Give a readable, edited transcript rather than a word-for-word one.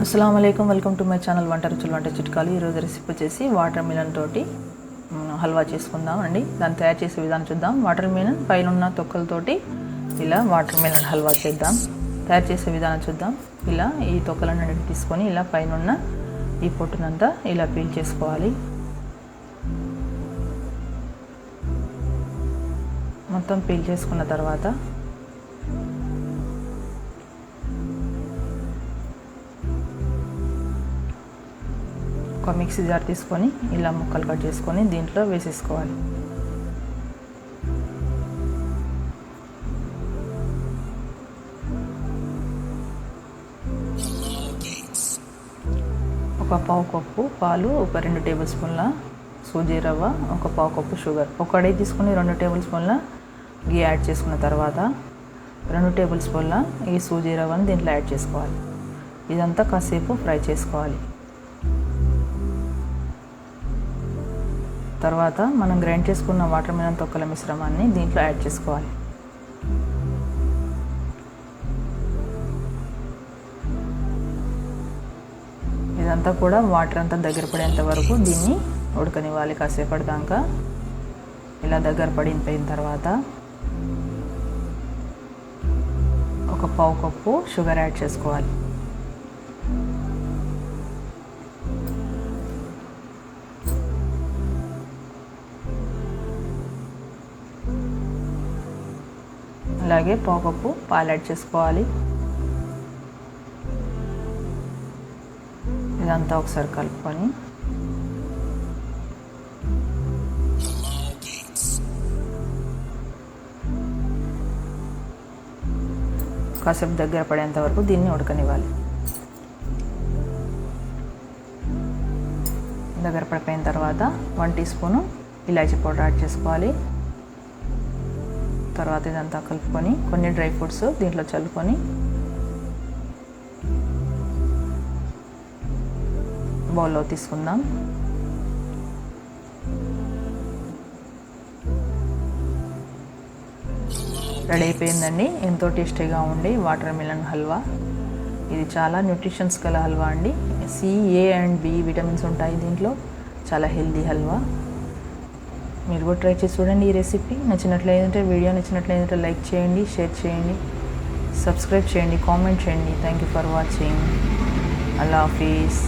अस्सलाम वालेकुम, welcome to मై channel వంట రుచులు వంట చిట్కాలు। ఈ రోజు రెసిపీ వచ్చేసి వాటర్ మిలన్ తోటి హల్వా చేసుకుందాం అండి। దాన్ని తయారు చేసే విధానం చూద్దాం। వాటర్ మిలన్ పైన ఉన్న తొక్కలతోటి ఇలా వాటర్ మిలన్ హల్వా చేద్దాం। తయారు చేసే విధానం చూద్దాం। ఇలా ఈ తొక్కలన్నీ తీసుకొని ఇలా పైన ఉన్న ఈ పొట్టునంతా ఇలా పీల్ చేసుకోవాలి। మొత్తం పీల్ చేసుకున్న తర్వాత ఒక మిక్సీ జార్ తీసుకొని ఇలా ముక్కలు కట్ చేసుకొని దీంట్లో వేసేసుకోవాలి। ఒక పావు కప్పు పాలు, ఒక 2 టేబుల్ స్పూన్ల సూజీ రవ్వ, ఒక పావు కప్పు షుగర్, ఒక కడాయి తీసుకొని 2 టేబుల్ స్పూన్ల గీ యాడ్ చేసుకున్న తర్వాత 2 టేబుల్ స్పూన్ల ఈ సూజీ రవ్వని దీంట్లో యాడ్ చేసుకోవాలి। ఇదంతా కాసేపు ఫ్రై చేసుకోవాలి। తర్వాత మనం గ్రైండ్ చేసుకున్న వాటర్ మిలన్ తొక్కల మిశ్రమాన్ని దీంట్లో యాడ్ చేసుకోవాలి। ఇదంతా కూడా వాటర్ అంతా దగ్గర పడేంత వరకు దీన్ని ఉడకనివ్వాలి కాసేపటి దాకా। ఇలా దగ్గర పడిపోయిన తర్వాత ఒక పావు కప్పు షుగర్ యాడ్ చేసుకోవాలి। అలాగే పావు కప్పు పాలు యాడ్ చేసుకోవాలి। ఇదంతా ఒకసారి కలుపుకొని కాసేపు దగ్గర పడేంత వరకు దీన్ని ఉడకనివ్వాలి। దగ్గర పడిపోయిన తర్వాత 1 టీ స్పూను ఇలాచీ పౌడర్ యాడ్ చేసుకోవాలి। తర్వాత ఇదంతా కలుపుకొని కొన్ని డ్రై ఫ్రూట్స్ దీంట్లో చల్లుకొని బౌల్లో తీసుకుందాం। రెడీ అయిపోయిందండి। ఎంతో టేస్టీగా ఉండి వాటర్ మిలన్ హల్వా। ఇది చాలా న్యూట్రిషన్స్ గల హల్వా అండి। C, A and B vitamins ఉంటాయి దీంట్లో। చాలా హెల్దీ హల్వా। మీరు కూడా ట్రై చేసి చూడండి ఈ రెసిపీ। నచ్చినట్లయితే వీడియో నచ్చినట్లయితే లైక్ చేయండి, షేర్ చేయండి, సబ్స్క్రైబ్ చేయండి, కామెంట్ చేయండి। Thank you for watching. Allah Hafeez.